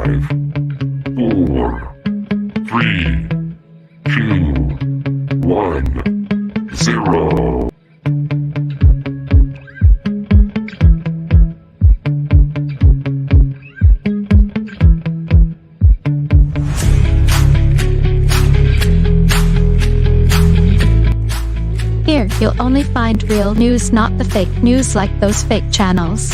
5, 4, 3, 2, 1, 0. Here, you'll only find real news, not the fake news like those fake channels.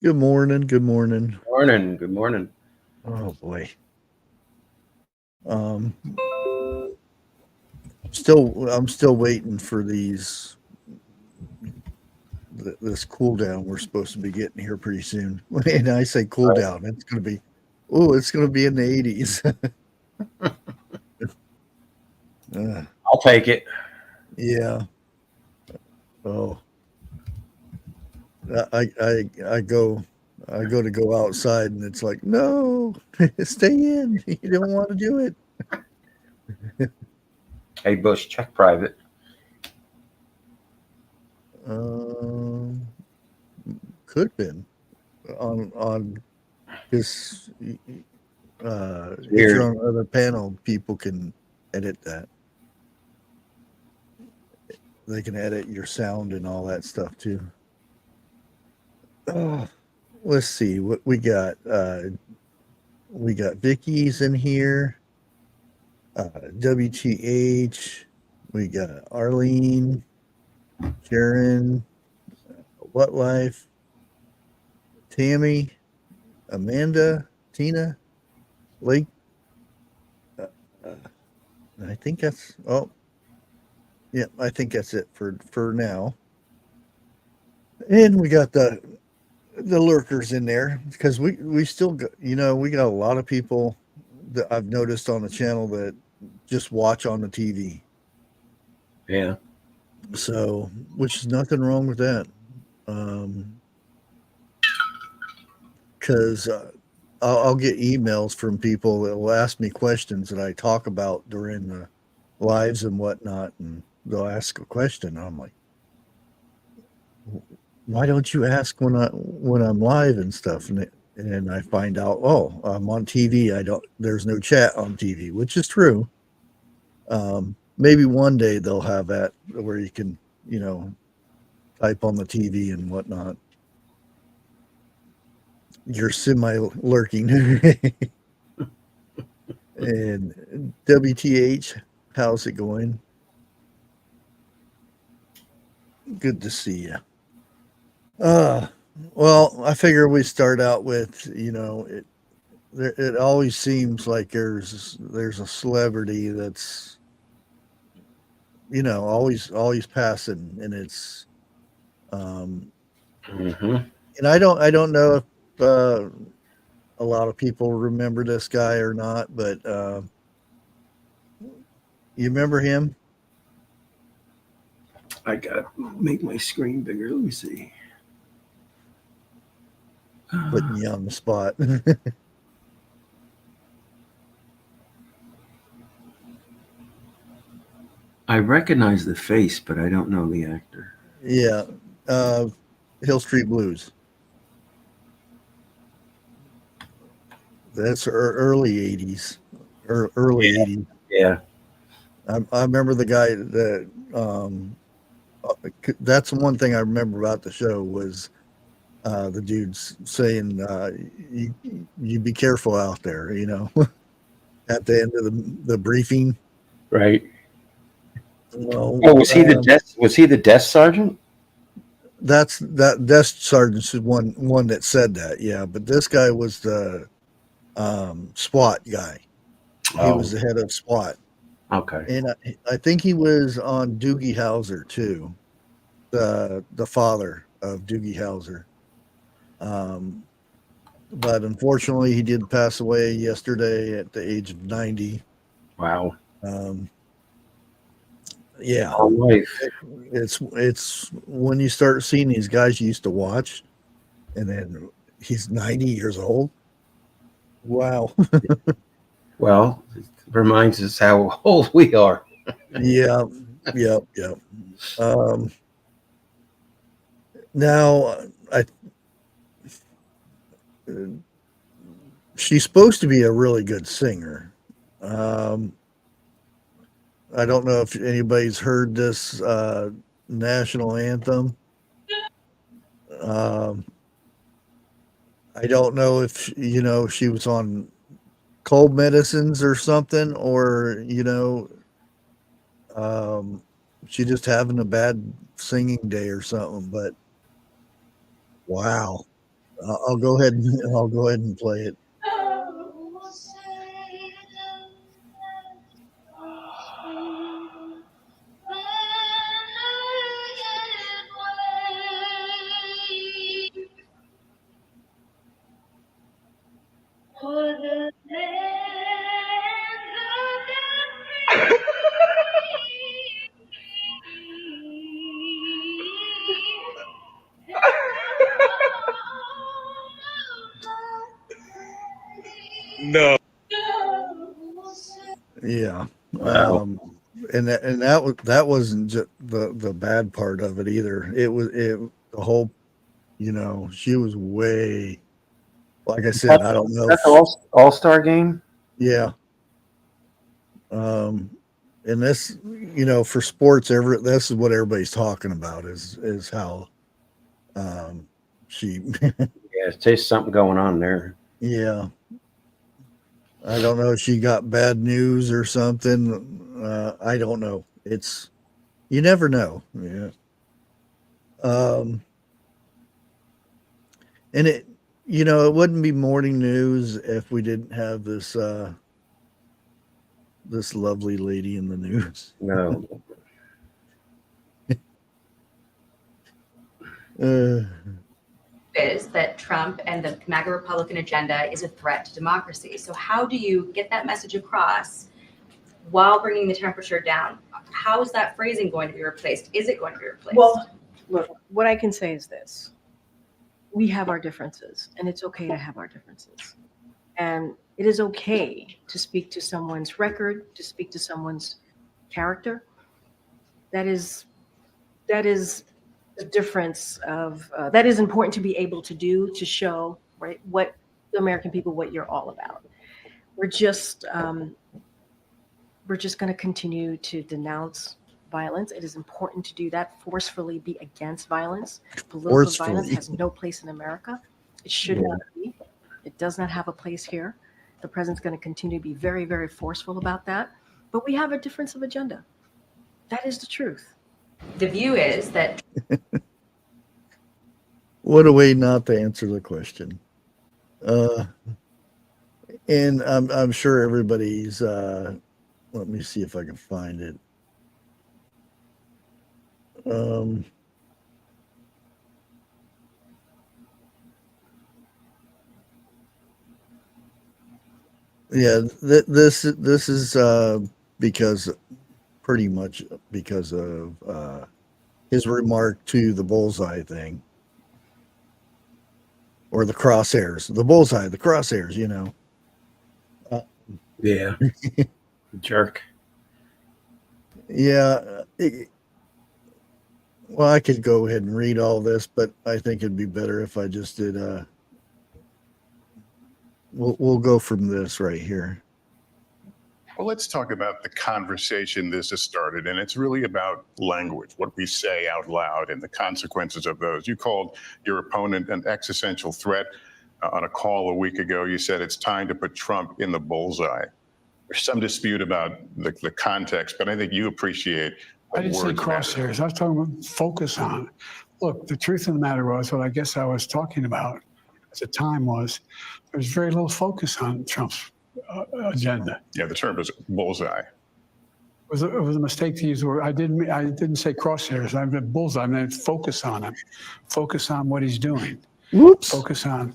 Good morning. Good morning. Good morning. Oh boy. I'm still waiting for this cool down we're supposed to be getting here pretty soon. And I say cool down, it's gonna be in the 80s. I'll take it. Yeah. Oh. I go outside and it's like, no, stay in. You don't want to do it. Hey, Bush, check private. Could have been on this. If you're on another panel, people can edit that. They can edit your sound and all that stuff too. Oh, let's see what we got. We got Vicky's in here. WTH. We got Arlene, Sharon, What Life, Tammy, Amanda, Tina, Lake. I think that's I think that's it for now. And we got the lurkers in there because we still got, we got a lot of people that I've noticed on the channel that just watch on the TV. Yeah. So, which is nothing wrong with that. Because I'll get emails from people that will ask me questions that I talk about during the lives and whatnot, and they'll ask a question. I'm like, why don't you ask when I'm live and stuff? And I find out, I'm on TV. There's no chat on TV, which is true. Maybe one day they'll have that where you can, type on the TV and whatnot. You're semi-lurking. And WTH, how's it going? Good to see you. Well, I figure we start out with, it always seems like there's a celebrity that's, always passing, and it's, and I don't know if a lot of people remember this guy or not, but you remember him? I gotta make my screen bigger. Let me see. Putting you on the spot. I recognize the face, but I don't know the actor. Yeah. Hill Street Blues. That's early 80s. Early 80s. Yeah. I remember the guy that that's one thing I remember about the show was the dudes saying you be careful out there, at the end of the briefing. Right. Was he the desk sergeant? That desk sergeant's one that said that, yeah. But this guy was the SWAT guy. He was Oh, the head of SWAT, okay. and I think he was on Doogie Howser too, the father of Doogie Howser. Um, but unfortunately, he did pass away yesterday at the age of 90. Wow. Um, yeah, Long life. it's when you start seeing these guys you used to watch, and then he's 90 years old. Wow. Well, it reminds us how old we are. Yeah, yeah, yeah. Um, now, she's supposed to be a really good singer. Um, I don't know if anybody's heard this national anthem. Um, I don't know if she was on cold medicines or something, or um, she just having a bad singing day or something. But wow, I'll go ahead and play it. Yeah. Wow. That wasn't just the bad part of it either. It the whole she was way, like I said, I don't know That's if all-star game? yeah. Um and this, for sports, this is what everybody's talking about is how she Yeah, there's something going on there. yeah. I don't know if she got bad news or something. I don't know. It's you never know. Yeah. Um And it wouldn't be morning news if we didn't have this lovely lady in the news. No. Uh, Is that Trump and the MAGA Republican agenda is a threat to democracy. So how do you get that message across while bringing the temperature down? How is that phrasing going to be replaced? Is it going to be replaced? Well, look, what I can say is this. We have our differences, and it's okay to have our differences. And it is okay to speak to someone's record, to speak to someone's character. That is the difference of that is important to be able to do, to show, right, what the American people, what you're all about. We're just going to continue to denounce violence. It is important to do that, forcefully be against violence. Political violence has no place in America. It should not be. It does not have a place here. The president's going to continue to be very, very forceful about that. But we have a difference of agenda. That is the truth. The view is that what a way not to answer the question. And I'm sure everybody's. Let me see if I can find it. Yeah, this is because pretty much because of his remark to the Bullseye thing, or the crosshairs, the Bullseye, the crosshairs. Yeah. Jerk. Yeah. Well, I could go ahead and read all this, but I think it'd be better if I just did. We'll go from this right here. Well, let's talk about the conversation this has started, and it's really about language, what we say out loud and the consequences of those. You called your opponent an existential threat on a call a week ago. You said it's time to put Trump in the bullseye. There's some dispute about the context, but I think you appreciate I didn't say crosshairs. I was talking about focus on. Look, the truth of the matter was what I guess I was talking about. at the time was there was very little focus on Trump's agenda. Yeah, the term is bullseye. It was a mistake to use the word. I didn't say crosshairs. I meant bullseye. I meant focus on him. Focus on what he's doing. Whoops. Focus on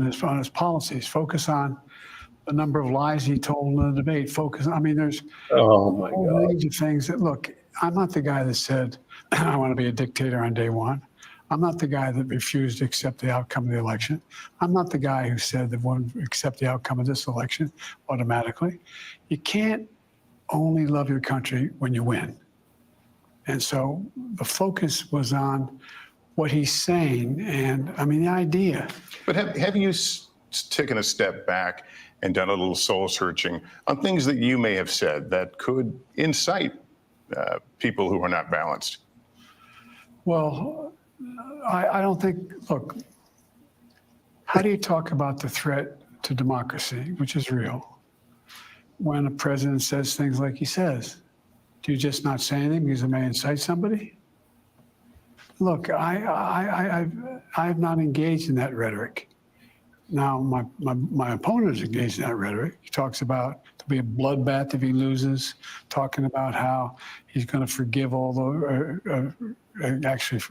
his policies. Focus on the number of lies he told in the debate. Focus. I mean, there's Oh my a whole God. range of things that look. I'm not the guy that said I want to be a dictator on day one. I'm not the guy that refused to accept the outcome of the election. I'm not the guy who said that won't accept the outcome of this election automatically. You can't only love your country when you win. And so the focus was on what he's saying. And I mean, the idea. But have you taken a step back and done a little soul searching on things that you may have said that could incite people who are not balanced? Well, I don't think, look, how do you talk about the threat to democracy, which is real, when a president says things like he says? Do you just not say anything because it may incite somebody? Look, I've not engaged in that rhetoric. Now, my opponent is engaged in that rhetoric. He talks about there'll be a bloodbath if he loses, talking about how he's going to forgive all the, actually,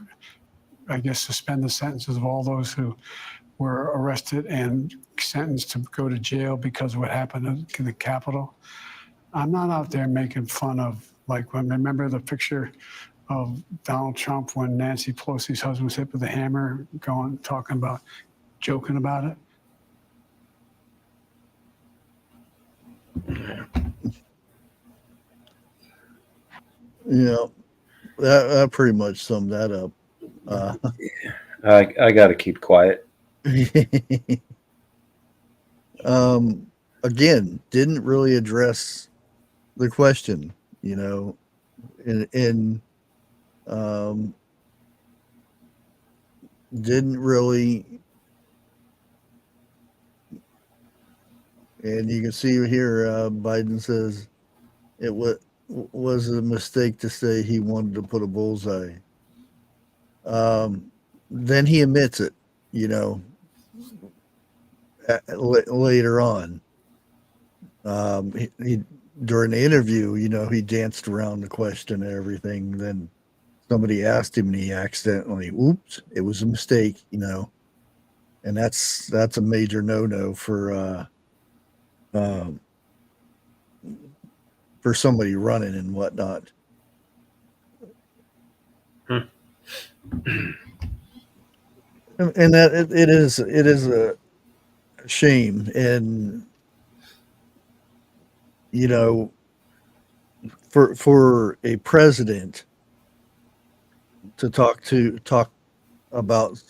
I guess, suspend the sentences of all those who were arrested and sentenced to go to jail because of what happened in the Capitol. I'm not out there making fun of, like, when remember the picture of Donald Trump when Nancy Pelosi's husband was hit with a hammer, joking about it. Yeah, that pretty much summed that up. I got to keep quiet. Again, didn't really address the question, you know, didn't really, and you can see here, Biden says it was a mistake to say he wanted to put a bullseye. Then he admits it, you know, later on. He during the interview, you know, he danced around the question and everything. Then somebody asked him and he accidentally, oops, it was a mistake, you know. And that's a major no-no for somebody running and whatnot. And that it is a shame. And you know, for a president to talk about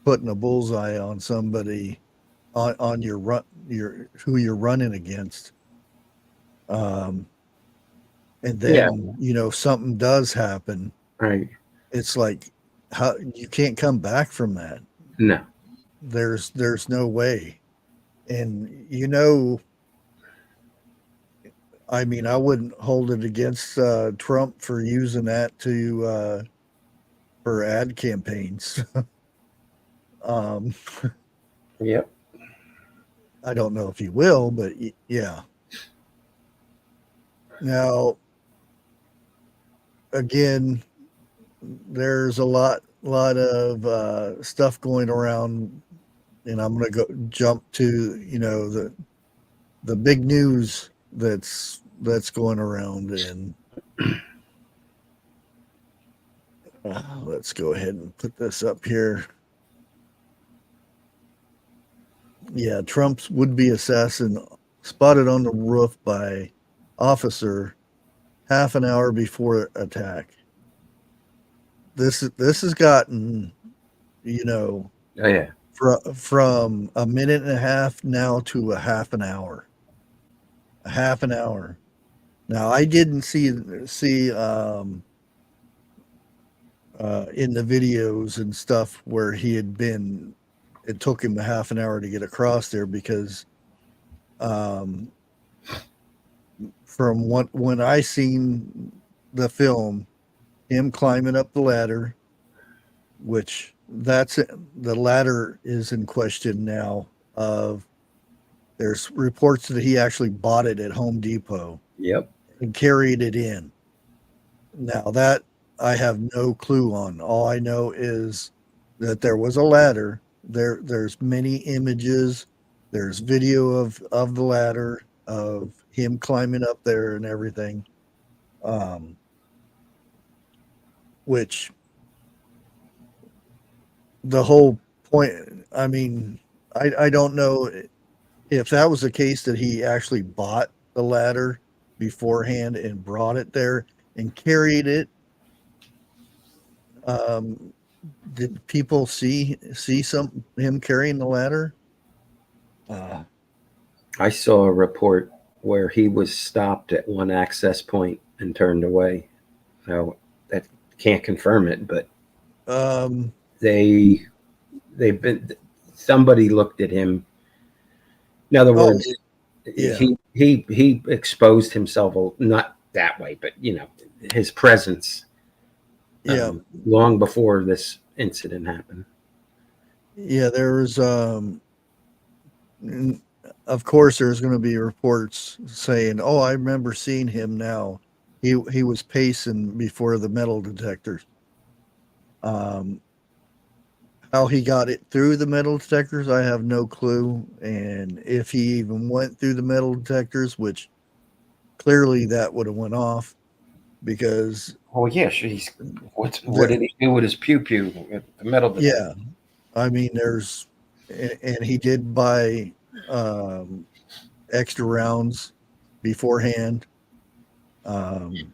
putting a bullseye on somebody on your who you're running against, and then you know something does happen, right? It's like how you can't come back from that. No, there's no way. And you know, I mean, I wouldn't hold it against Trump for using that for ad campaigns. Yep. I don't know if he will, but yeah. Now, again, there's a lot of stuff going around, and I'm going to jump to, you know, the big news that's going around, and let's go ahead and put this up here. Yeah, Trump's would-be assassin spotted on the roof by officer half an hour before attack. This has gotten, you know, oh yeah, from a minute and a half now to a half an hour. A half an hour. Now I didn't see in the videos and stuff where he had been. It took him a half an hour to get across there because, from when I seen the film, him climbing up the ladder, which that's it. The ladder is in question now. Of There's reports that he actually bought it at Home Depot Yep. and carried it in. Now that I have no clue on. All I know is that there was a ladder. There's many images. There's video of the ladder, of him climbing up there and everything. Which the whole point, I mean, I don't know if that was the case, that he actually bought the ladder beforehand and brought it there and carried it. Did people see him carrying the ladder? I saw a report where he was stopped at one access point and turned away. So that can't confirm it, but they've been, somebody looked at him. In other words, yeah. he exposed himself, not that way, but his presence. Yeah. Long before this incident happened. Yeah, there's of course there's going to be reports saying, "Oh, I remember seeing him now. He was pacing before the metal detectors." How he got it through the metal detectors, I have no clue, and if he even went through the metal detectors, which clearly that would have went off, because Oh yeah, what did he do with his pew at the metal detector? yeah, I mean, and he did buy extra rounds beforehand. And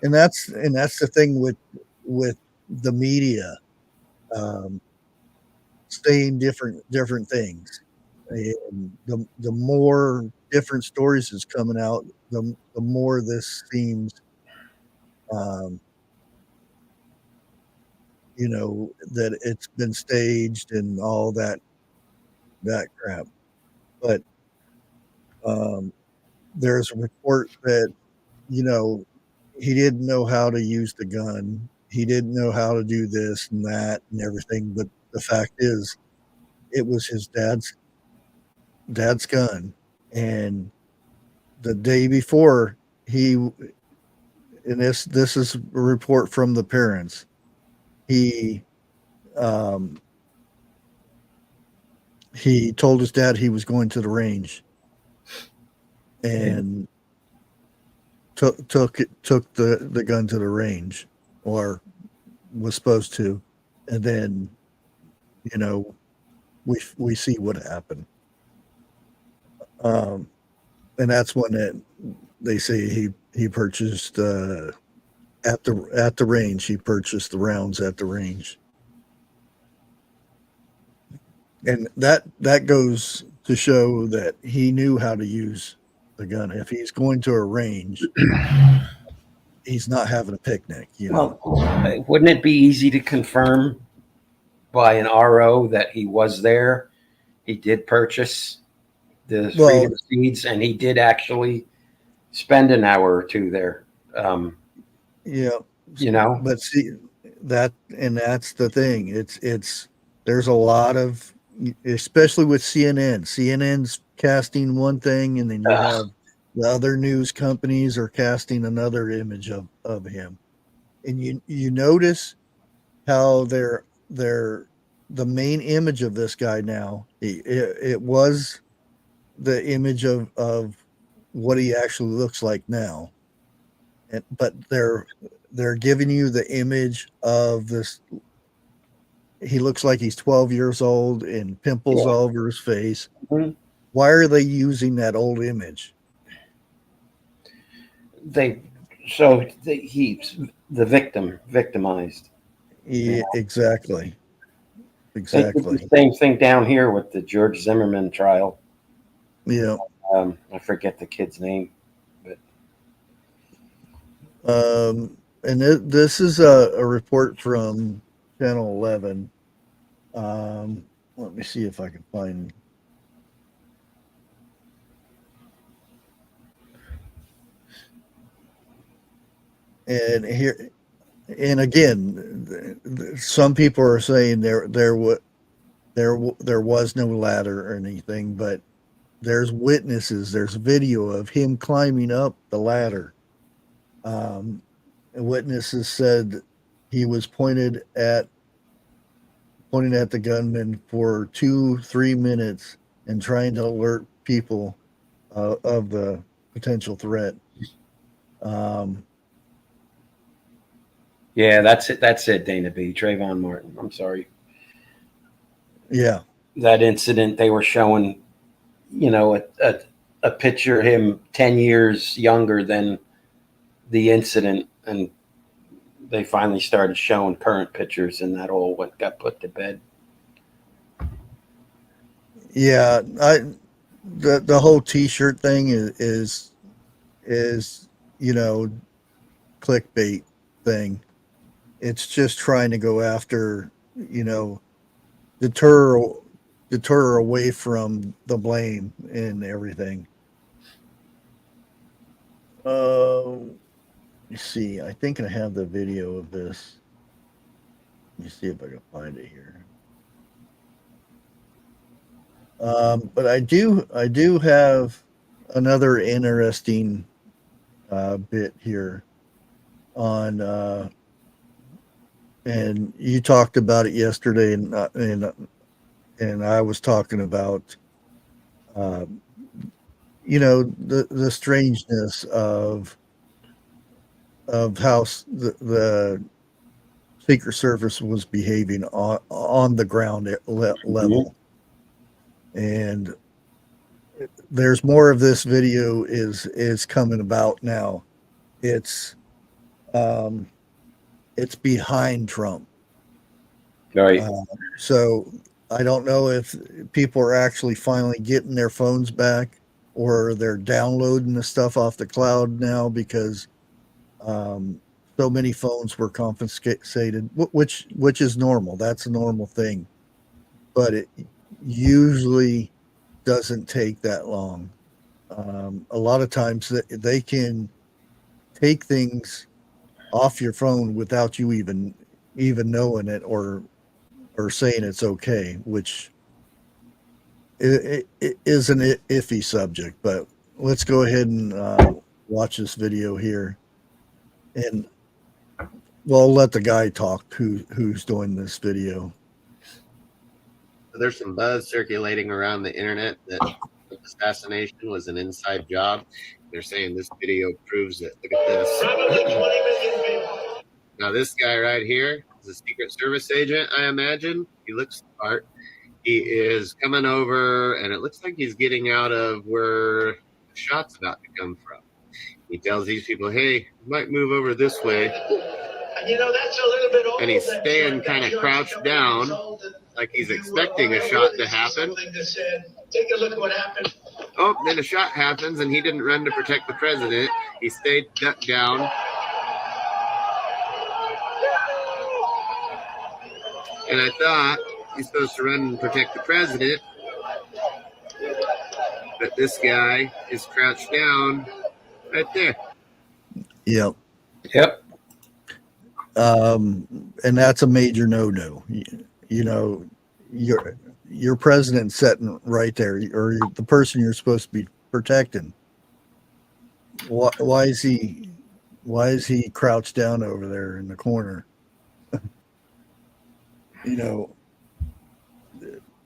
that's the thing with the media, saying different things. And the more different stories is coming out, the more this seems, that it's been staged and all that crap. But there's a report that he didn't know how to use the gun. He didn't know how to do this and that and everything. But the fact is, it was his dad's gun. And the day before, and this is a report from the parents. He told his dad he was going to the range, and took the gun to the range, or was supposed to, and then we see what happened. And that's when they say he purchased at the range. He purchased the rounds at the range, and that goes to show that he knew how to use the gun. If he's going to a range, he's not having a picnic. Well, wouldn't it be easy to confirm by an RO that he was there? He did purchase the freedom seeds, and he did actually spend an hour or two there. Yeah, But but see that's the thing. It's there's a lot of, especially with CNN. CNN's casting one thing, and then you have the other news companies are casting another image of him, and you notice how they're the main image of this guy now. It was the image of what he actually looks like now, but they're giving you the image of this. He looks like he's 12 years old and pimples all over his face. Mhm. Why are they using that old image? He's the victimized. Yeah, exactly. They did Exactly. the same thing down here with the George Zimmerman trial. Yeah. I forget the kid's name, but And this is a report from Channel 11. Let me see if I can find. And here, and again, some people are saying there was no ladder or anything, but there's witnesses. There's video of him climbing up the ladder. Witnesses said he was pointing at the gunman for 2-3 minutes and trying to alert people of the potential threat. Yeah, that's it. That's it, Dana B. Trayvon Martin. I'm sorry. Yeah. That incident, they were showing, a picture of him 10 years younger than the incident, and they finally started showing current pictures, and that all got put to bed. Yeah, the whole T-shirt thing is clickbait thing. It's just trying to go after, deter away from the blame and everything. You see, I think I have the video of this. Let me see if I can find it here. But I do have another interesting bit here on, and you talked about it yesterday, and I was talking about, the strangeness of how the Secret Service was behaving on the ground level. And there's more of this video is coming about now. It's behind Trump. Right. So I don't know if people are actually finally getting their phones back, or they're downloading the stuff off the cloud now because so many phones were confiscated, which is normal. That's a normal thing, but it usually doesn't take that long. A lot of times they can take things off your phone without you even knowing it or saying it's okay, which it is an iffy subject. But let's go ahead and watch this video here, and we'll let the guy talk who's doing this video. There's some buzz circulating around the internet that the assassination was an inside job. They're saying this video proves it. Look at this. Now, this guy right here is a Secret Service agent, I imagine. He looks the part. He is coming over, and it looks like he's getting out of where the shot's about to come from. He tells these people, hey, you might move over this way. That's a little bit old. And he's staying kind of crouched down, like he's expecting a shot to happen. Take a look at what happened. Oh, then a shot happens, and he didn't run to protect the president. He stayed ducked down. And I thought he's supposed to run and protect the president, but this guy is crouched down right there. Yep. And that's a major no-no. Your president sitting right there, or the person you're supposed to be protecting. Why is he crouched down over there in the corner?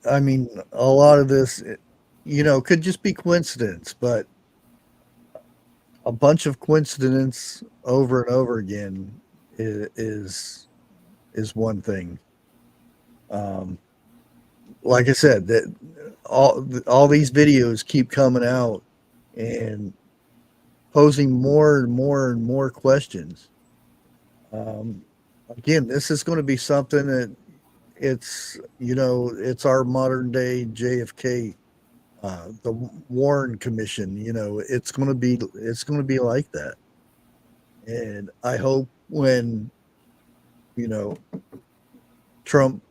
I mean, a lot of this, could just be coincidence, but a bunch of coincidence over and over again is one thing. Like I said, that all these videos keep coming out and posing more and more and more questions. Again, this is going to be something that it's our modern day JFK, the Warren Commission. It's going to be like that. And I hope when Trump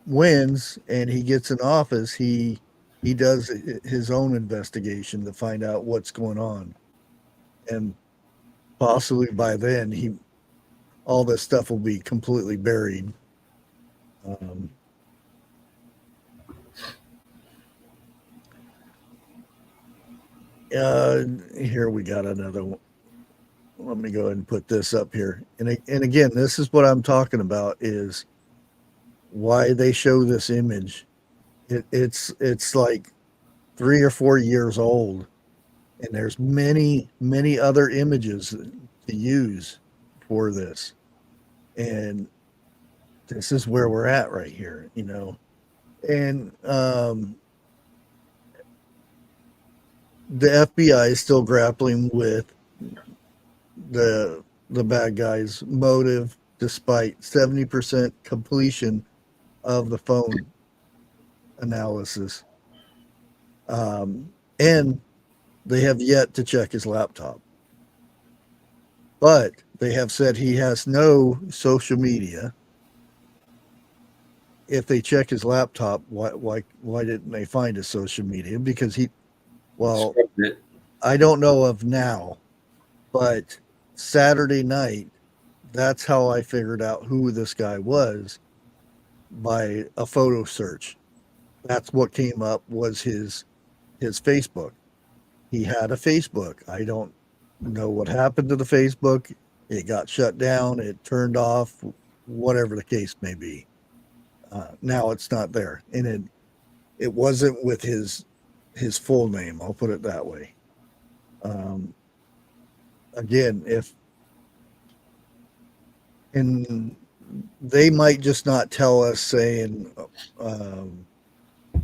wins and he gets in office, he does his own investigation to find out what's going on, and possibly by then all this stuff will be completely buried. Here we got another one. Let me go ahead and put this up here. And again, this is what I'm talking about, is why they show this image. It's like 3 or 4 years old, and there's many other images to use for this. And this is where we're at right here, you know. And the FBI is still grappling with the bad guy's motive, despite 70% completion of the phone analysis. And they have yet to check his laptop. But they have said he has no social media. If they check his laptop, why didn't they find his social media? Because I don't know of now, but Saturday night, that's how I figured out who this guy was, by a photo search. That's what came up, was his Facebook. He had a Facebook. I don't know what happened to the Facebook. It got shut down. It turned off, whatever the case may be. Now it's not there. And it wasn't with his full name. I'll put it that way. Again, and they might just not tell us, saying,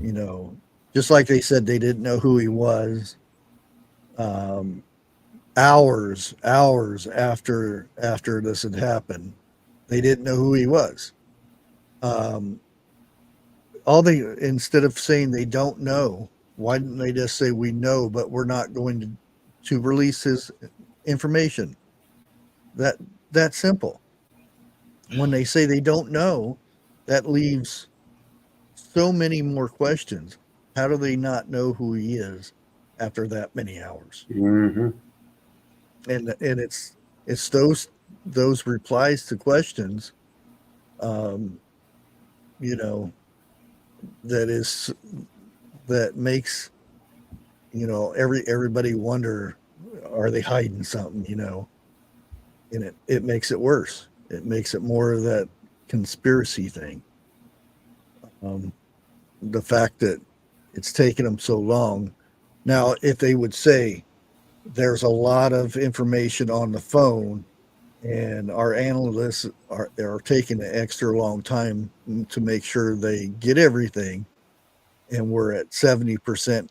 you know, just like they said they didn't know who he was. Hours after this had happened, they didn't know who he was. Instead of saying they don't know, why didn't they just say we know, but we're not going to release his information? That's simple. When they say they don't know, that leaves so many more questions. How do they not know who he is after that many hours? Mm-hmm. And it's those replies to questions, you know, that makes, you know, everybody wonder, are they hiding something, you know? And it makes it worse. It makes it more of that conspiracy thing. The fact that it's taken them so long. Now, if they would say there's a lot of information on the phone and our analysts are taking an extra long time to make sure they get everything, and we're at 70%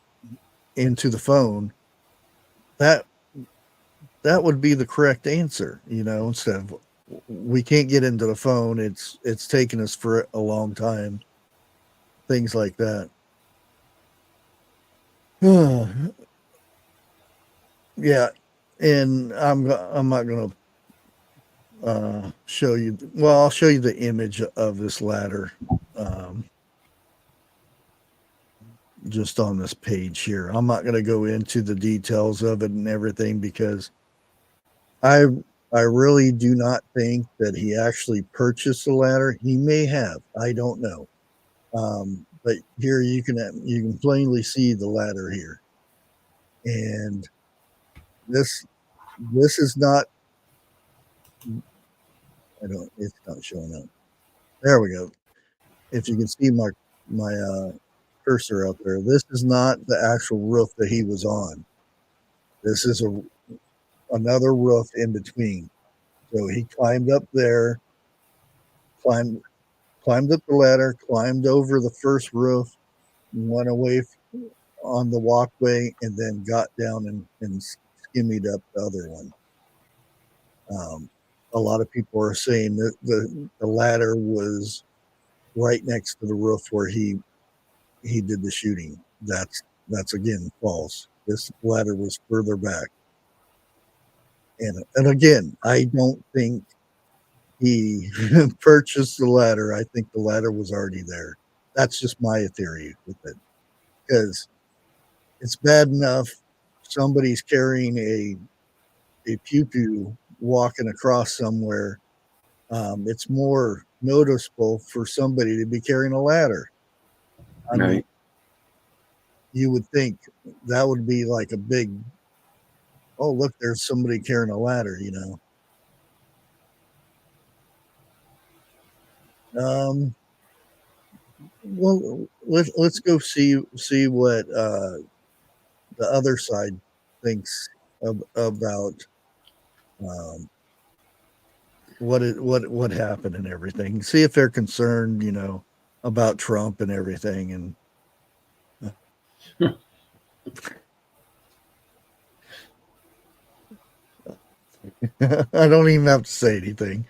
into the phone, that would be the correct answer, you know, instead of, we can't get into the phone, it's taken us for a long time, things like that. Yeah, and I'm not going to show you. Well, I'll show you the image of this ladder, just on this page here. I'm not going to go into the details of it and everything, because I really do not think that he actually purchased the ladder. He may have, I don't know. But here you can plainly see the ladder here, and this is not. It's not showing up. There we go. If you can see my cursor up there, this is not the actual roof that he was on. This is another roof in between. So he climbed up there, climbed up the ladder, climbed over the first roof, went away on the walkway, and then got down and skimmied up the other one. A lot of people are saying that the ladder was right next to the roof where he did the shooting. That's again false. This ladder was further back. And again, I don't think he purchased the ladder. I think the ladder was already there. That's just my theory with it, because it's bad enough somebody's carrying a pew pew walking across somewhere It's more noticeable for somebody to be carrying a ladder. I mean, Right. you would think that would be like a big, oh, look, there's somebody carrying a ladder, you know. Well, let's go see what the other side thinks about what happened and everything. See if they're concerned, you know, about Trump and everything. And I don't even have to say anything.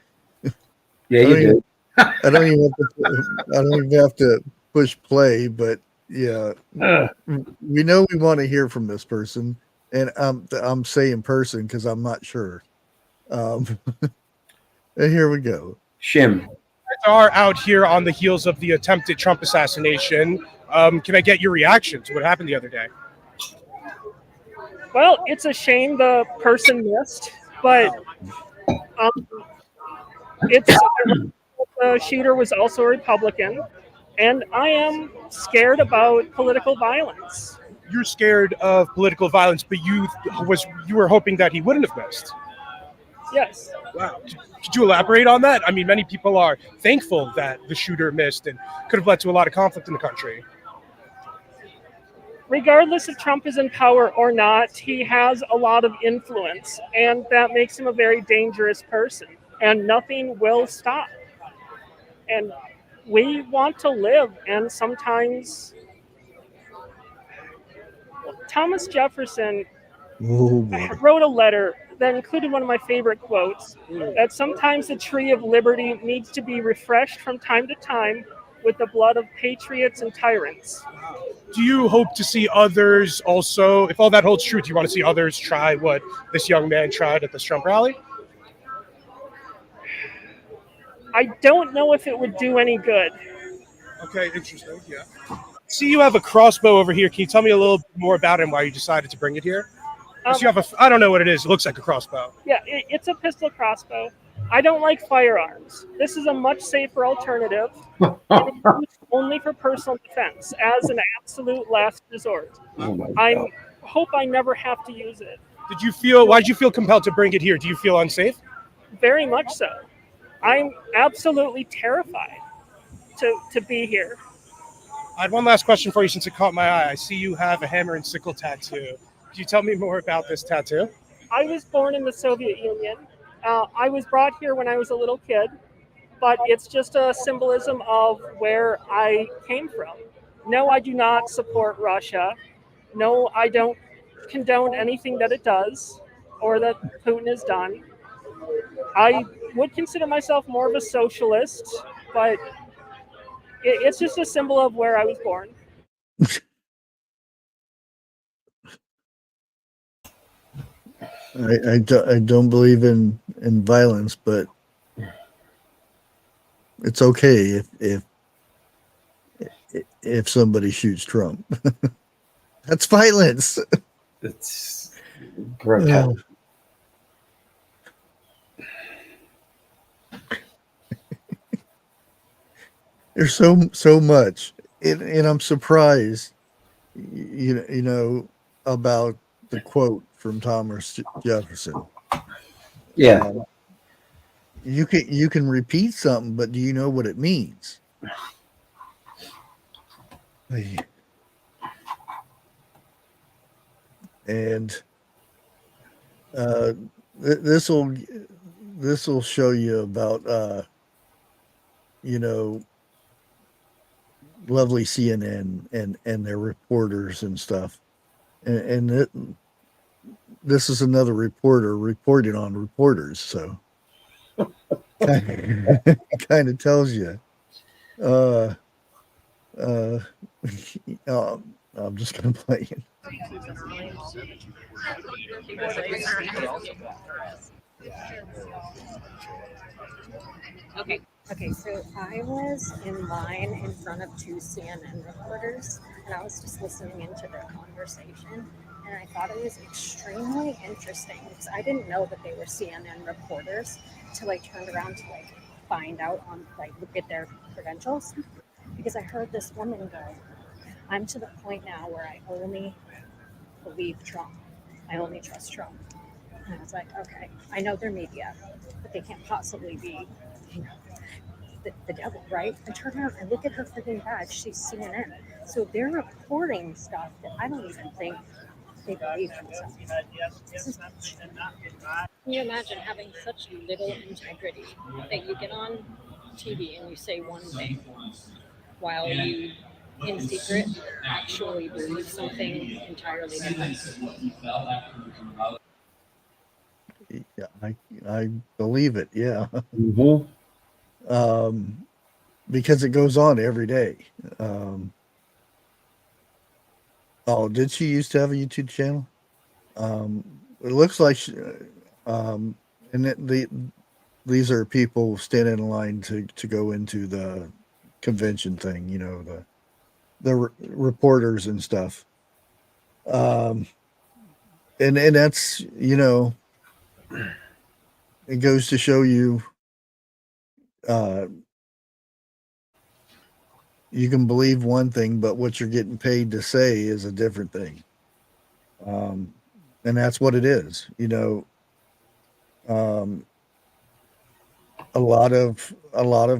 Yeah, you do. I don't even have to push play, but yeah, we know we want to hear from this person, and I'm saying person because I'm not sure. And here we go. Shim. Are out here on the heels of the attempted Trump assassination. Can I get your reaction to what happened the other day? Well, it's a shame the person missed, but the shooter was also a Republican, and I am scared about political violence. You're scared of political violence, but you were hoping that he wouldn't have missed. Yes. Wow. Could you elaborate on that? I mean, many people are thankful that the shooter missed and could have led to a lot of conflict in the country. Regardless if Trump is in power or not, he has a lot of influence, and that makes him a very dangerous person, and nothing will stop. And we want to live, and sometimes Thomas Jefferson wrote a letter that included one of my favorite quotes, that sometimes the tree of liberty needs to be refreshed from time to time with the blood of patriots and tyrants. Do you hope to see others also, if all that holds true, do you want to see others try what this young man tried at this Trump rally? I don't know if it would do any good. Okay, interesting, yeah. See, you have a crossbow over here. Can you tell me a little bit more about it and why you decided to bring it here? You have I don't know what it is. It looks like a crossbow. Yeah, it's a pistol crossbow. I don't like firearms. This is a much safer alternative. It's used only for personal defense as an absolute last resort. I hope I never have to use it. Why did you feel compelled to bring it here? Do you feel unsafe? Very much so. I'm absolutely terrified to be here. I had one last question for you since it caught my eye. I see you have a hammer and sickle tattoo. Could you tell me more about this tattoo? I was born in the Soviet Union. I was brought here when I was a little kid, but it's just a symbolism of where I came from. No, I do not support Russia. No, I don't condone anything that it does or that Putin has done. I would consider myself more of a socialist, but it's just a symbol of where I was born. I don't believe in violence, but it's okay if somebody shoots Trump. That's violence. It's grotesque. There's so much, and I'm surprised, you know, about the quote from Thomas Jefferson. Yeah. You can repeat something, but do you know what it means? And this will show you about you know, lovely CNN and their reporters and stuff, and this is another reporter reporting on reporters, so kind of tells you. I'm just gonna play it. Okay, so I was in line in front of two CNN reporters, and I was just listening into their conversation. and I thought it was extremely interesting because I didn't know that they were CNN reporters till I turned around to like find out on like look at their credentials, because I heard this woman go, I'm to the point now where I only believe Trump. I only trust Trump. And I was like, okay, I know they're media, but they can't possibly be, you know, the devil, right? I turn around and look at her freaking badge. She's CNN. So they're reporting stuff that I don't even think they believe themselves. Can you imagine having such little integrity that you get on TV and you say one thing while you, in secret, actually believe something entirely different? Yeah, I believe it. Yeah. Mm-hmm. Because it goes on every day. Oh, did she used to have a YouTube channel? It looks like, these are people standing in line to go into the convention thing, you know, the reporters and stuff. And that's, you know, it goes to show you, you can believe one thing, but what you're getting paid to say is a different thing. And that's what it is, you know. A lot of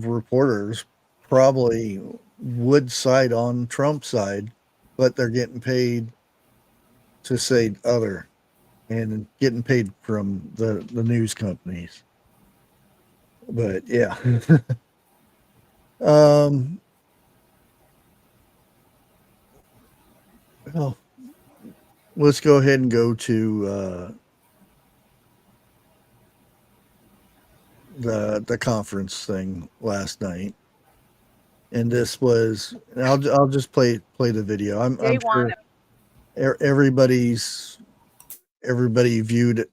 reporters probably would side on Trump's side, but they're getting paid to say other, and getting paid from the news companies. But yeah. Well, let's go ahead and go to the conference thing last night, and this was. I'll just play the video. I'm sure everybody viewed it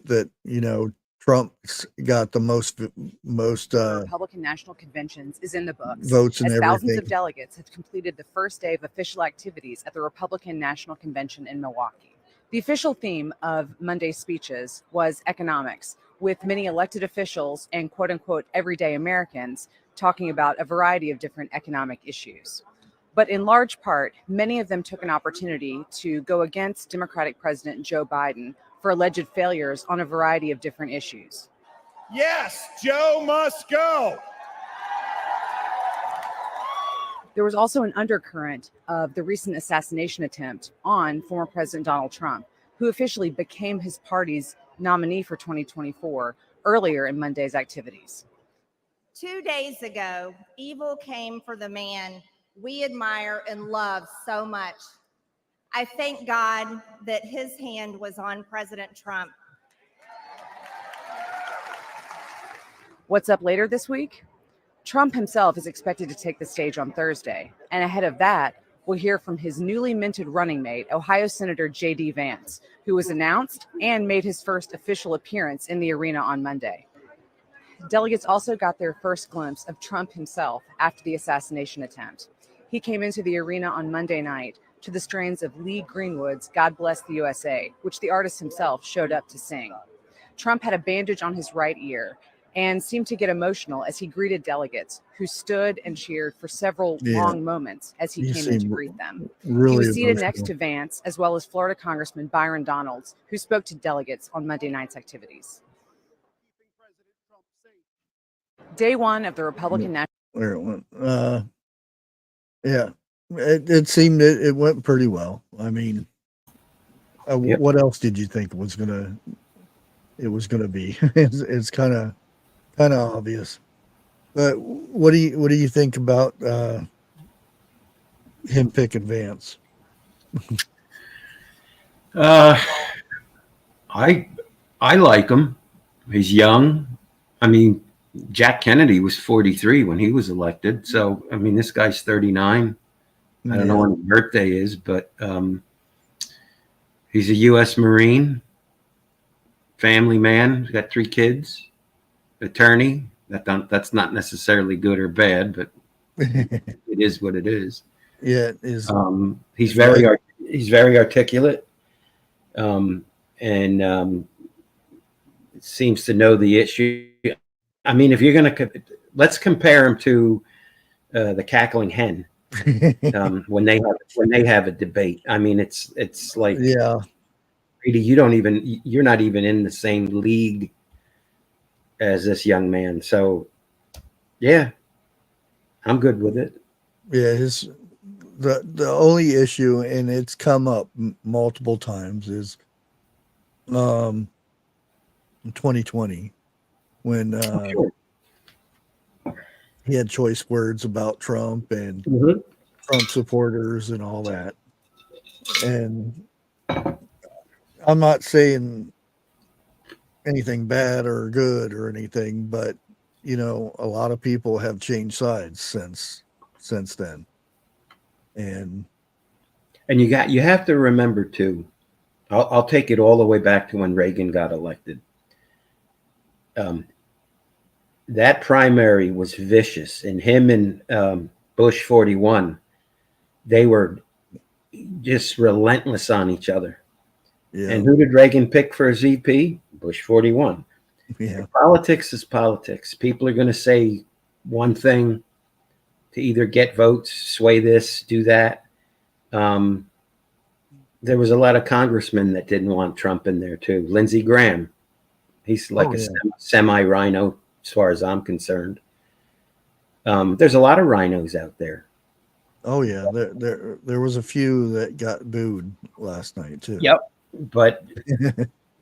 that, you know, Trump's got the most Republican National Conventions is in the books. votes and as everything. thousands of delegates have completed the first day of official activities at the Republican National Convention in Milwaukee. The official theme of Monday's speeches was economics, with many elected officials and quote-unquote everyday Americans talking about a variety of different economic issues. But in large part, many of them took an opportunity to go against Democratic President Joe Biden for alleged failures on a variety of different issues. Yes, Joe must go. There was also an undercurrent of the recent assassination attempt on former President Donald Trump, who officially became his party's nominee for 2024 earlier in Monday's activities. 2 days ago, evil came for the man we admire and love so much. I thank God that his hand was on President Trump. What's up later this week? Trump himself is expected to take the stage on Thursday, and ahead of that, we'll hear from his newly minted running mate, Ohio Senator J.D. Vance, who was announced and made his first official appearance in the arena on Monday. Delegates also got their first glimpse of Trump himself after the assassination attempt. He came into the arena on Monday night to the strains of Lee Greenwood's God Bless the USA, which the artist himself showed up to sing. Trump had a bandage on his right ear and seemed to get emotional as he greeted delegates, who stood and cheered for several long moments as he came in to greet them. Really he was seated emotional. next to Vance, as well as Florida Congressman Byron Donalds, who spoke to delegates on Monday night's activities. Day one of the Republican National. Where it went. Yeah, it seemed it went pretty well. I mean, what else did you think it was gonna be? It's kind of obvious. But what do you think about him picking Vance? I like him. He's young. I mean, Jack Kennedy was 43 when he was elected. So, I mean, this guy's 39. I don't know when his birthday is, but he's a U.S. Marine, family man. He's got 3 kids, attorney. That's not necessarily good or bad, but it is what it is. Yeah, it is. He's very articulate. and seems to know the issue. I mean, if you're going to, let's compare him to the cackling hen when they have a debate. I mean, it's like, yeah, you're not even in the same league as this young man. So, yeah, I'm good with it. Yeah, the only issue, and it's come up multiple times, is 2020 when he had choice words about Trump and Trump supporters and all that. And I'm not saying anything bad or good or anything, but a lot of people have changed sides since then. And you have to remember too, I'll take it all the way back to when Reagan got elected. That primary was vicious, and him and Bush 41, they were just relentless on each other. Yeah. And who did Reagan pick for his VP? Bush 41. Yeah. Politics is politics. People are going to say one thing to either get votes, sway this, do that. There was a lot of congressmen that didn't want Trump in there too. Lindsey Graham, he's like semi-rhino as far as I'm concerned. There's a lot of rhinos out there. Oh yeah, there was a few that got booed last night too. Yep, but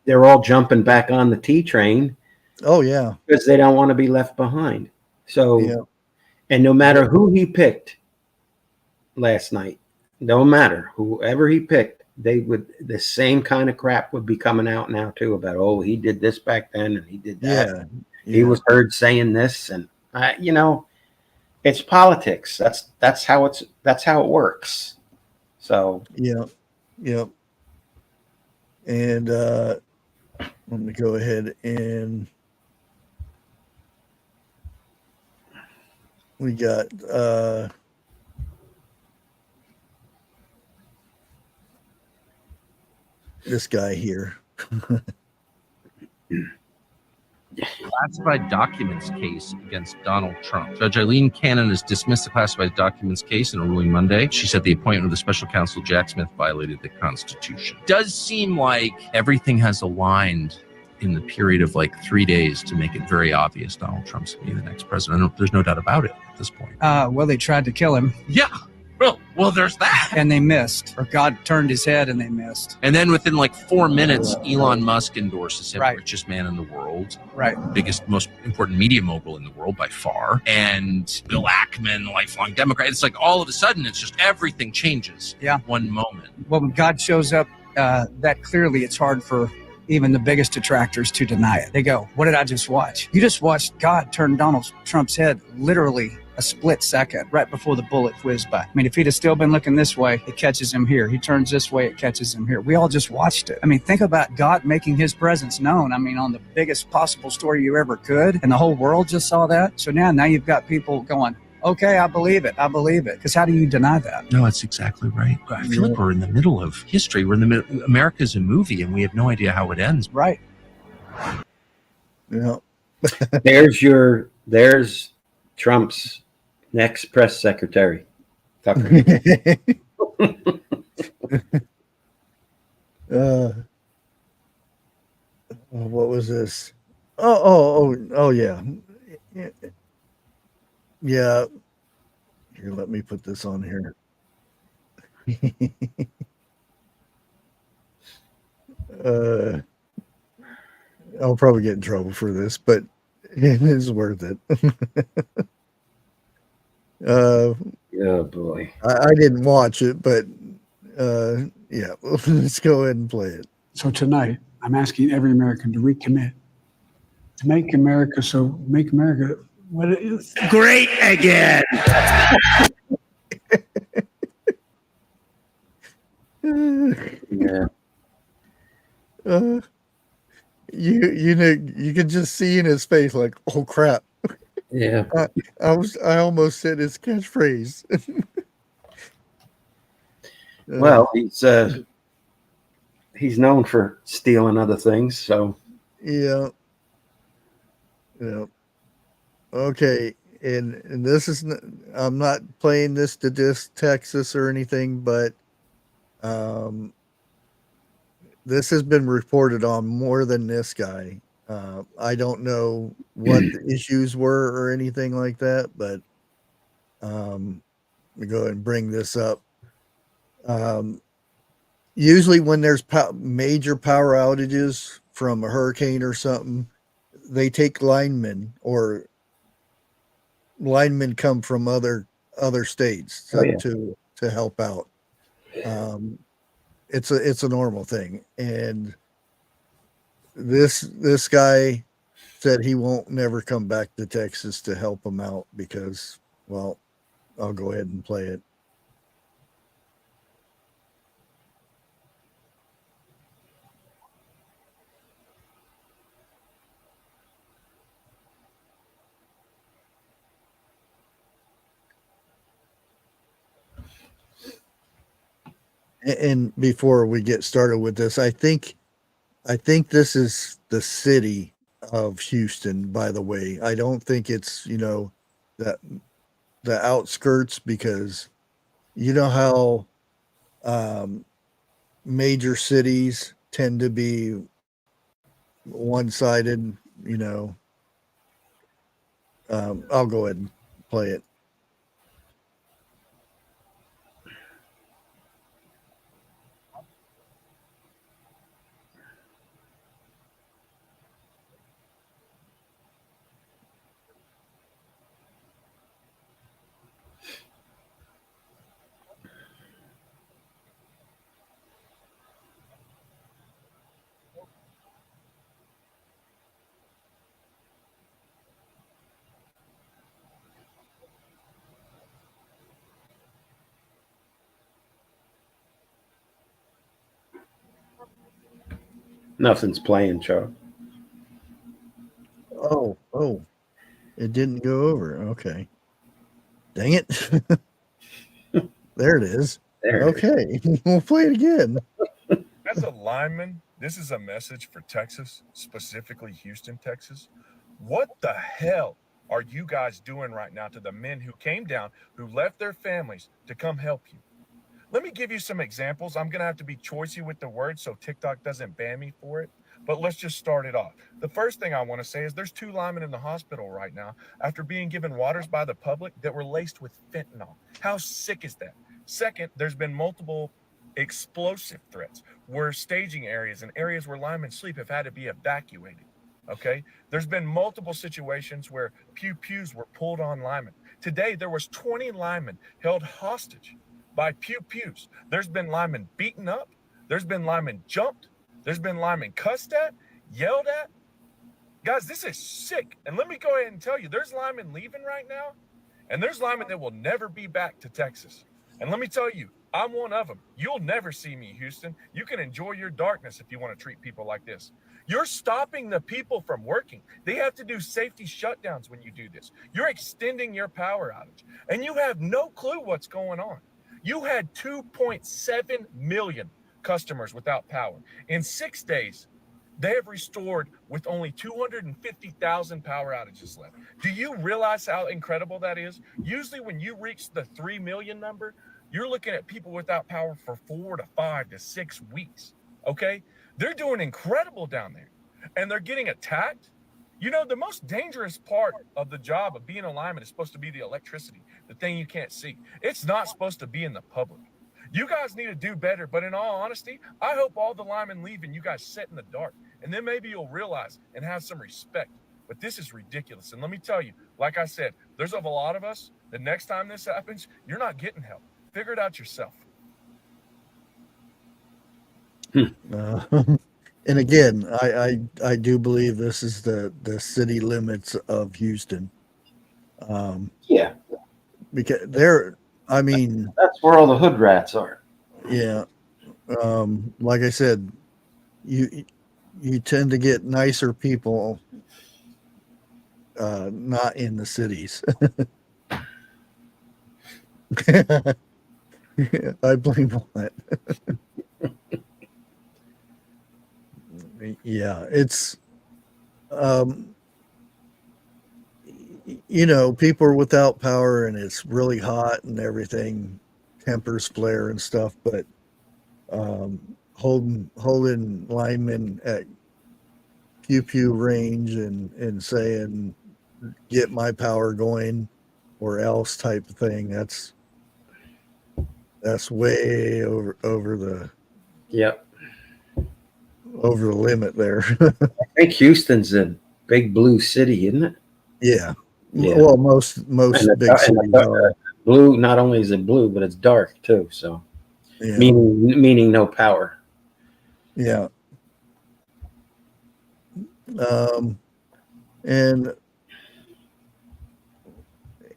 they're all jumping back on the T train. Oh yeah, because they don't want to be left behind. So, yeah. And no matter who he picked last night, no matter whoever he picked, the same kind of crap would be coming out now too about, oh, he did this back then and he did that. Yeah. He was heard saying this, and it's politics. That's how it works. So yeah. And let me go ahead and we got this guy here. Classified documents case against Donald Trump. Judge Eileen Cannon has dismissed the classified documents case in a ruling Monday. She said the appointment of the special counsel Jack Smith violated the Constitution. Does seem like everything has aligned in the period of like 3 days to make it very obvious Donald Trump's going to be the next president. There's no doubt about it at this point. Well, they tried to kill him. Yeah. Well, there's that. And they missed, or God turned his head and they missed. And then within like 4 minutes, Elon Musk endorses him, Right. richest man in the world. Right. Biggest, most important media mogul in the world by far. And Bill Ackman, lifelong Democrat. It's like all of a sudden, it's just everything changes. Yeah. One moment. Well, when God shows up that clearly, it's hard for even the biggest detractors to deny it. They go, what did I just watch? You just watched God turn Donald Trump's head literally a split second right before the bullet whizzed by. I mean, if he'd have still been looking this way, it catches him here. He turns this way, it catches him here. We all just watched it. I mean, think about God making his presence known. I mean, on the biggest possible story you ever could, and the whole world just saw that. So now you've got people going, okay, I believe it. Because how do you deny that? No, that's exactly right. I feel like we're in the middle of history. We're in the middle. America's a movie, and we have no idea how it ends. Right. Yeah. There's Trump's next press secretary. Tucker. What was this? Oh yeah. Yeah. Here, let me put this on here. I'll probably get in trouble for this, but it is worth it. Oh boy. I didn't watch it, but yeah, let's go ahead and play it. So tonight, I'm asking every American to recommit to make America what it is. Great again. Yeah. You could just see in his face like, oh crap. Yeah. I almost said his catchphrase. Well, he's known for stealing other things. So Yeah. Yeah. Okay. And this is, I'm not playing this to diss Texas or anything, but this has been reported on more than this guy. I don't know what the issues were or anything like that, but let me go ahead and bring this up. Usually when there's major power outages from a hurricane or something, they take linemen, or linemen come from other states to help out. It's a normal thing. And this guy said he won't never come back to Texas to help him out because, well, I'll go ahead and play it. And before we get started with this, I think this is the city of Houston, by the way. I don't think it's, that the outskirts, because you know how major cities tend to be one-sided, I'll go ahead and play it. nothing's playing, Joe. Oh, it didn't go over. Okay. Dang it. There it is. Okay. We'll play it again. As a lineman, this is a message for Texas, specifically Houston, Texas. What the hell are you guys doing right now to the men who came down, who left their families to come help you? Let me give you some examples. I'm going to have to be choicey with the words so TikTok doesn't ban me for it. But let's just start it off. The first thing I want to say is there's 2 linemen in the hospital right now after being given waters by the public that were laced with fentanyl. How sick is that? Second, there's been multiple explosive threats where staging areas and areas where linemen sleep have had to be evacuated. Okay, there's been multiple situations where pews were pulled on linemen. Today, there was 20 linemen held hostage by pews. There's been linemen beaten up. There's been linemen jumped. There's been linemen cussed at, yelled at. Guys, this is sick. And let me go ahead and tell you, there's linemen leaving right now, and there's linemen that will never be back to Texas. And let me tell you, I'm one of them. You'll never see me, Houston. You can enjoy your darkness if you want to treat people like this. You're stopping the people from working. They have to do safety shutdowns when you do this. You're extending your power outage, and you have no clue what's going on. You had 2.7 million customers without power. In 6 days, they have restored with only 250,000 power outages left. Do you realize how incredible that is? Usually when you reach the 3 million number, you're looking at people without power for 4 to 5 to 6 weeks, okay? They're doing incredible down there, and they're getting attacked. You know, the most dangerous part of the job of being a lineman is supposed to be the electricity, the thing you can't see. It's not supposed to be in the public. You guys need to do better, but in all honesty, I hope all the linemen leave and you guys sit in the dark, and then maybe you'll realize and have some respect. But this is ridiculous. And let me tell you, like I said, there's a lot of us, the next time this happens, you're not getting help. Figure it out yourself. And again, I do believe this is the city limits of Houston. Yeah, because that's where all the hood rats are. Yeah. Like I said, you tend to get nicer people not in the cities. I blame on that. Yeah, it's um, you know, people are without power and it's really hot and everything, tempers flare and stuff, but holding linemen at pew pew range and saying get my power going or else type of thing, that's way over the Yep. over the limit there. I think Houston's a big blue city, isn't it? Yeah. Yeah. Well, most And big cities are. blue. Not only is it blue, but it's dark too. So, Yeah. meaning no power. Yeah. And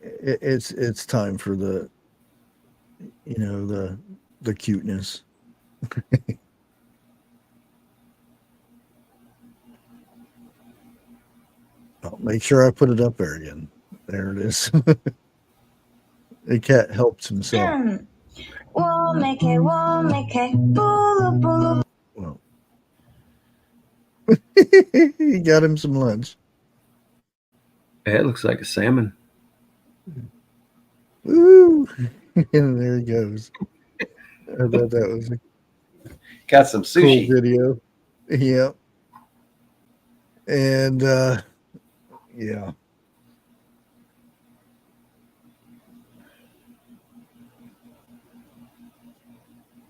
it's time for the the cuteness. I'll make sure I put it up there again. There it is. The cat helps himself. We'll make it, boo. Well, he got him some lunch. Yeah, it looks like a salmon. Woo! And there he goes. I thought that was a Got some sushi. cool video. Yep. And yeah.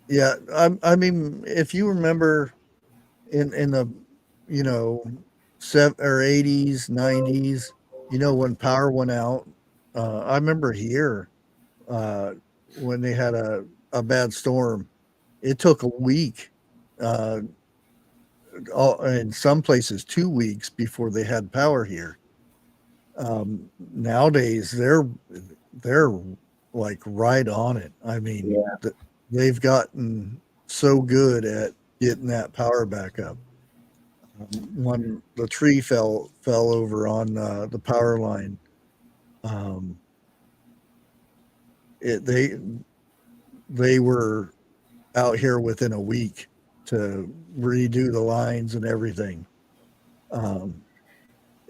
Yeah, I mean, if you remember in the you know 80s, 90s, when power went out, I remember here when they had a bad storm, it took a week, in some places 2 weeks before they had power here. Nowadays they're like right on it. I mean, they've gotten so good at getting that power back up. When the tree fell over on the power line, they were out here within a week to redo the lines and everything.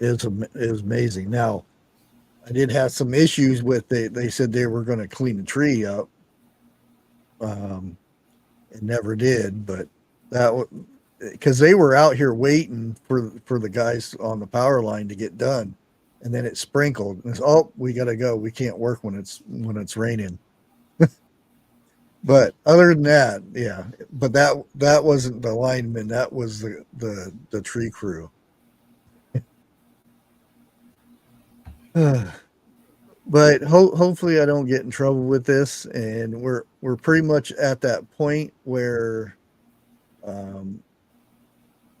It was amazing. Now, I did have some issues with they said they were going to clean the tree up. It never did, but that because they were out here waiting for the guys on the power line to get done, and then it sprinkled. And it's, oh, we got to go. We can't work when it's raining. But other than that, yeah. But that wasn't the lineman. That was the tree crew. But hopefully I don't get in trouble with this, and we're pretty much at that point where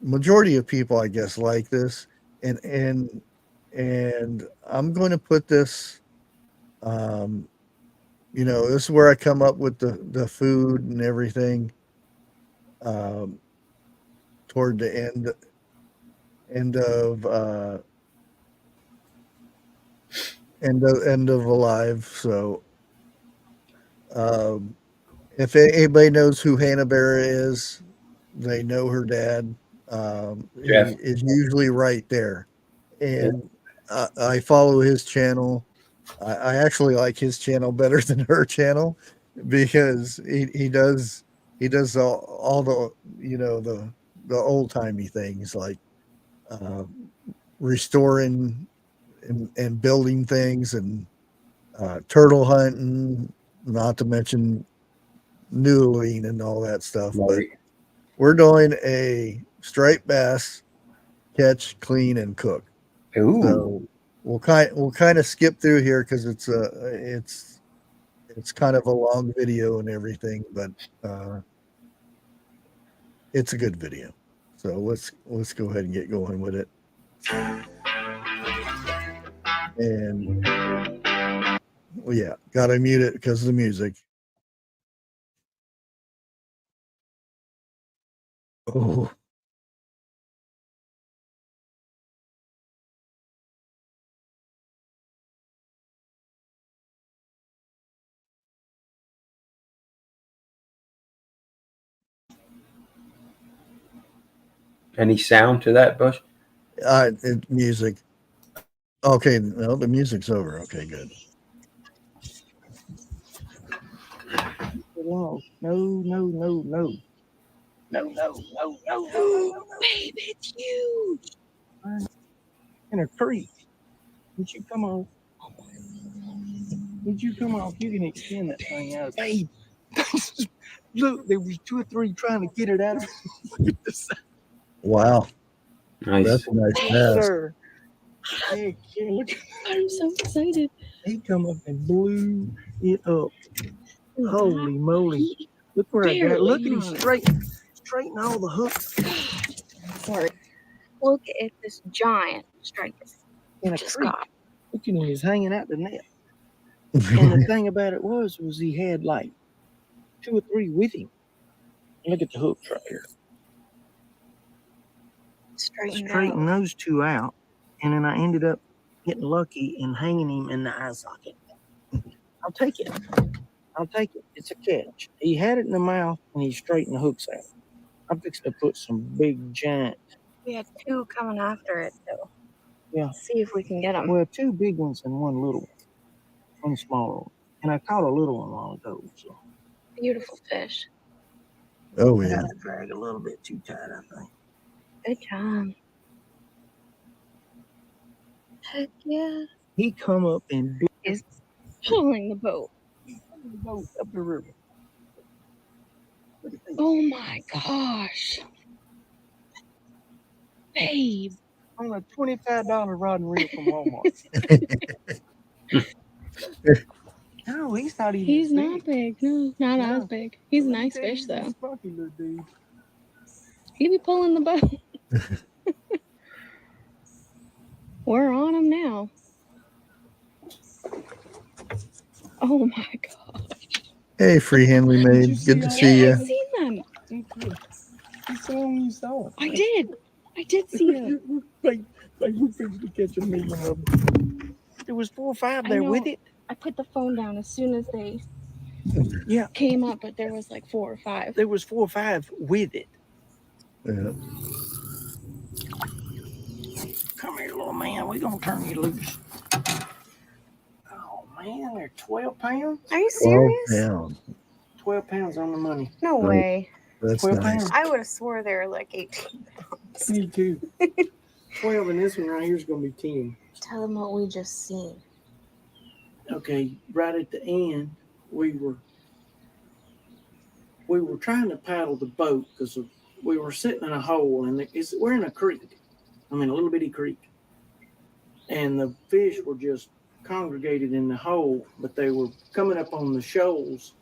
majority of people, I guess, like this, and I'm going to put this, this is where I come up with the food and everything, toward the end of Alive. So, if anybody knows who Hannah Barra is, they know her dad. He is usually right there, and I follow his channel. I actually like his channel better than her channel because he does all the the old timey things like restoring and building things and turtle hunting, not to mention noodling and all that stuff. Right. But we're doing a striped bass catch, clean, and cook. Ooh. So we'll kind of skip through here because it's kind of a long video and everything, but it's a good video. So let's go ahead and get going with it. And well, yeah, gotta mute it because of the music. Oh. Any sound to that, Bush? Music. Okay, no, the music's over. Okay, good. No, no, no, no, no. No, no, no, no, no. Babe, it's huge. In a creek. Would you come on? Would you come off? You can extend that thing out. Babe, look, there was 2 or 3 trying to get it out of Wow. Nice. That's a nice Yes, pass. sir. Yeah, look. I'm so excited. He come up and blew it up. Holy moly. Look where I got it. Look at him straighten all the hooks. Sorry. Look at this giant striker. In a Just creek. got. Look at him, he was hanging out the net. And the thing about it was he had like 2 or 3 with him. Look at the hooks right here. Straighten those 2 out. And then I ended up getting lucky and hanging him in the eye socket. I'll take it. I'll take it. It's a catch. He had it in the mouth and he straightened the hooks out. I'm fixing to put some big giant. We had 2 coming after it, though. Yeah. See if we can get them. Well, 2 big ones and 1 little one. 1 smaller one. And I caught a little one while ago. So. Beautiful fish. Oh, I yeah. got the drag a little bit too tight, I think. Good job. Heck yeah. He come up and He's pulling the boat. the boat up the river. Oh my gosh. Babe. On a $25 rod and reel from Walmart. No, he's not even. He's big. not big. No, not No. as big. He's a Let me nice tell you, fish, he's though. a spunky little dude. He be pulling the boat. We're on him now. Oh my gosh. Hey, Freehand we made. Good to see Yeah, you. I've seen them. You saw him, you saw it. I did. I did see them. Like we're fixing to catch a million of them. There was 4 or 5 there with it. I put the phone down as soon as they Yeah. came up, but there was like 4 or 5. There was 4 or 5 with it. Yeah. Come here, little man. We're gonna turn you loose. Oh man, they're 12 pounds. Are you 12 serious? pounds. 12 pounds on the money. No Right. way. That's 12 nice. pounds. I would have swore they were like 18 pounds. Me too. 12, and this one right here is gonna be 10. Tell them what we just seen. Okay, right at the end, we were trying to paddle the boat because we were sitting in a hole, and we're in a creek. I mean, a little bitty creek, and the fish were just congregated in the hole, but they were coming up on the shoals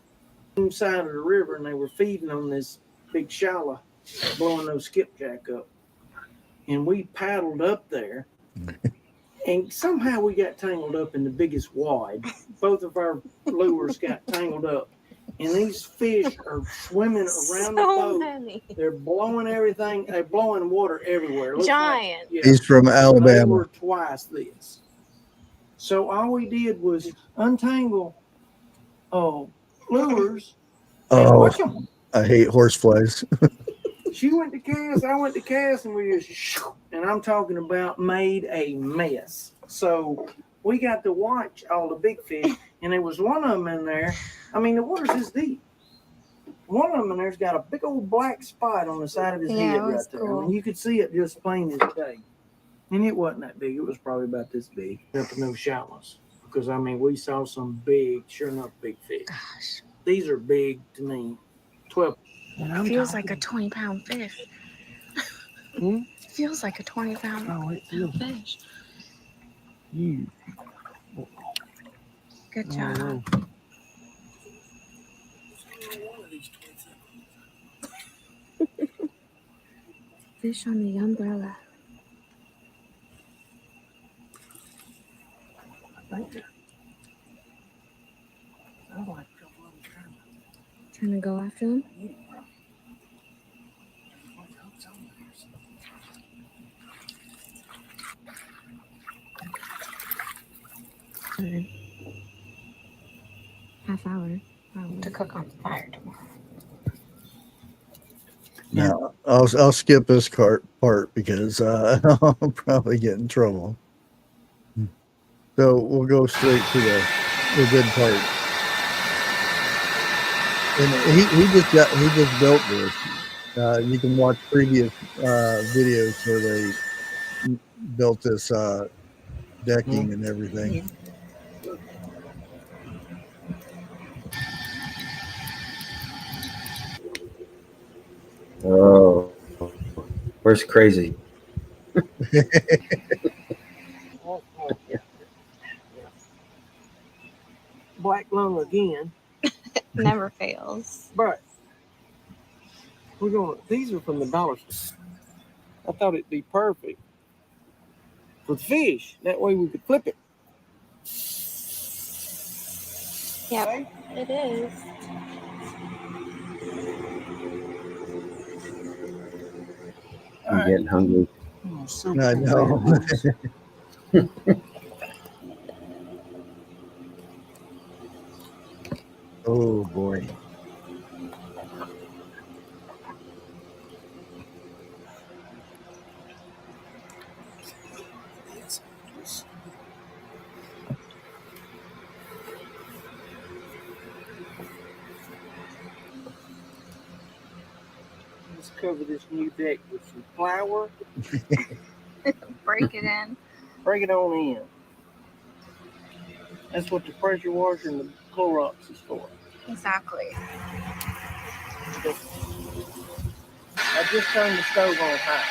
inside of the river, and they were feeding on this big shallow, blowing those skipjack up. And we paddled up there, and somehow we got tangled up in the biggest wide. Both of our lures got tangled up, and these fish are swimming around the boat. Many. They're blowing everything. They're blowing water everywhere. Looks Giant. Like, He's from They Alabama. were twice this. So all we did was untangle lures. And Oh, watch 'em. I hate horseflies. She went to cast, I went to cast, and we just, and I'm talking about made a mess. So we got to watch all the big fish, and there was one of them in there. I mean, the water's this deep. One of them in there's got a big old black spot on the side of his Yeah, head it right was there. I cool. mean, you could see it just plain as day. And it wasn't that big. It was probably about this big. Up in those shallows. Because, I mean, we saw some big, sure enough, big fish. Gosh. These are big to me. 12. Feels like a 20-pound fish. Hmm? Feels like a 20-pound Oh, it feels fish. huge. Good I job. know. Fish on the umbrella. Thank you. Trying to go after him? Half hour to cook on fire tomorrow. No, I'll skip this part because I'll probably get in trouble. So we'll go straight to the good part. And he just built this. You can watch previous videos where they built this decking and everything. Oh, where's crazy? Black lung again. Never fails. But these are from the dollar store. I thought it'd be perfect for the fish. That way we could flip it. Yep, it is. I'm getting hungry. I know. Oh boy. Let's cover this new deck with some flour. Break it in. Break it on in. That's what the pressure washer and the Clorox is for. Exactly. I just turned the stove on high.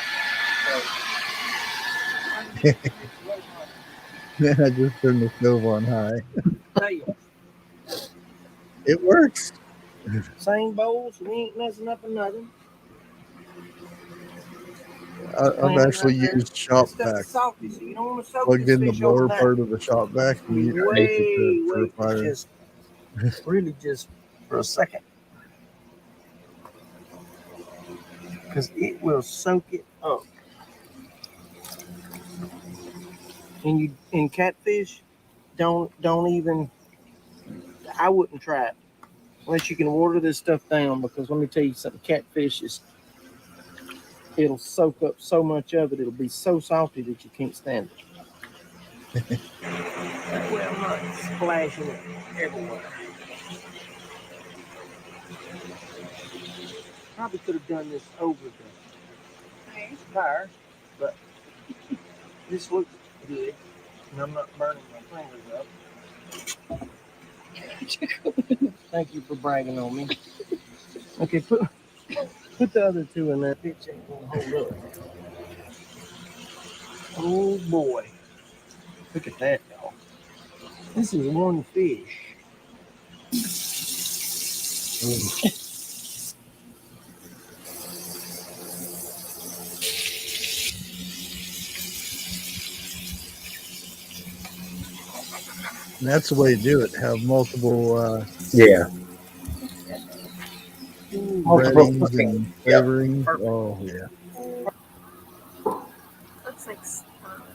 I just turned the stove on high. So, It works. same bowls, we ain't messing up another. I've actually used shop vac. Salty, so you don't want to soak Plugged this in the fish blower overnight. part of the shop vac and you take it for a fire. Just really just for a second, because it will soak it up. And catfish, don't even. I wouldn't try it unless you can water this stuff down, because let me tell you something. Catfish it'll soak up so much of it. It'll be so salty that you can't stand it. That way I'm not splashing it everywhere. Probably could have done this over the fire, but this looks good, and I'm not burning my fingers up. Thank you for bragging on me. Okay, put the other two in there. Bitch ain't gonna hold up. Oh boy. Look at that, y'all. This is one fish. And that's the way to do it. Have multiple breadings and flavorings. Perfect. Oh yeah. Looks like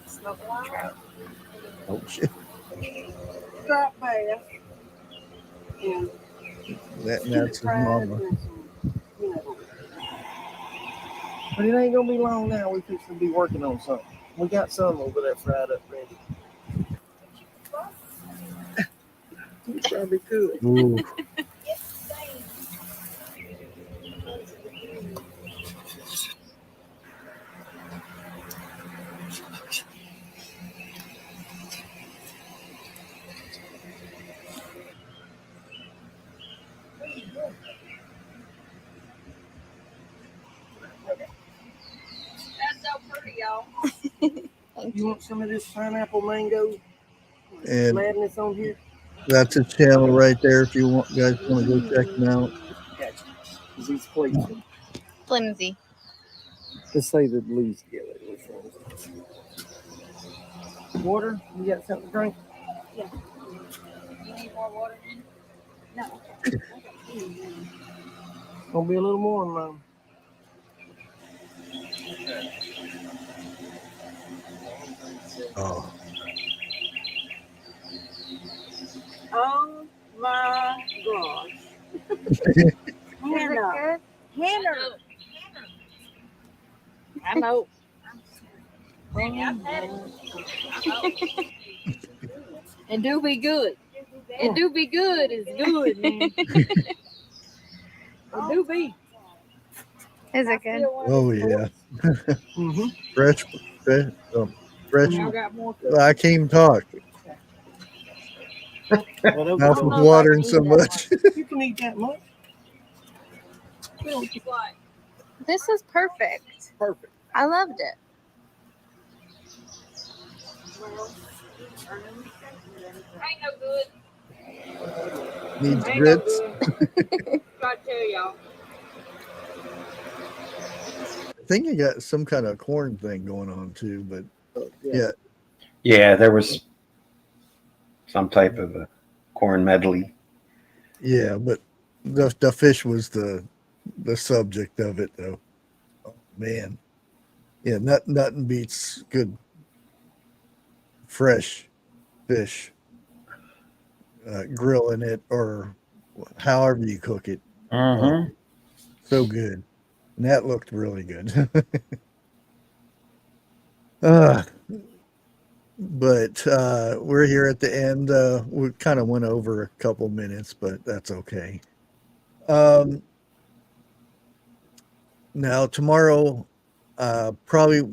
smoked trout. Oh shit. Drop bass. And That's his mama. But it ain't gonna be long now. We fixing to be working on something. We got some over there fried up ready. You probably could. Ooh. That's so pretty, y'all. You want some of this pineapple mango And madness on here? that's a channel right there if you guys want to go check them out. Gotcha. These plates. Flimsy. Let's say the least together. Water? You got something to drink? Yeah. You need more water? No. Gonna be a little more, Mom. Oh. Oh my gosh. Hannah. Hannah. I'm out. And do be good. And do be good is good, man. Or do be. Is it good? Oh yeah. Mm-hmm. Fresh. Fresh. Y'all got more I can't even talk. Well, Mouth was watering so much. You can eat that much. This is perfect. Perfect. I loved it. Ain't no good. Needs Ain't grits. no good. Gotta tell y'all. I think you got some kind of corn thing going on too, but yeah. Yeah, there was some type of a corn medley. Yeah, but the fish was the subject of it though. Oh, man. Yeah, nothing beats good fresh fish. Grilling it or however you cook it. Mm-hmm. So good. And that looked really good. But we're here at the end. We kind of went over a couple minutes, but that's okay. Now tomorrow, probably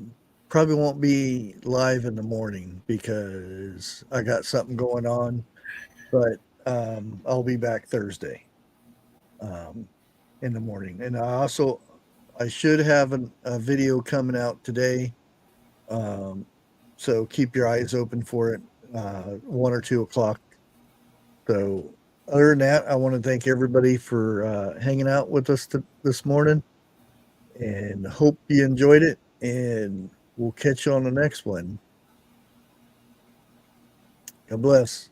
won't be live in the morning because I got something going on. But I'll be back Thursday in the morning, and I should have a video coming out today. So keep your eyes open for it, 1 or 2 o'clock. So other than that, I want to thank everybody for hanging out with us this morning, and hope you enjoyed it. And we'll catch you on the next one. God bless.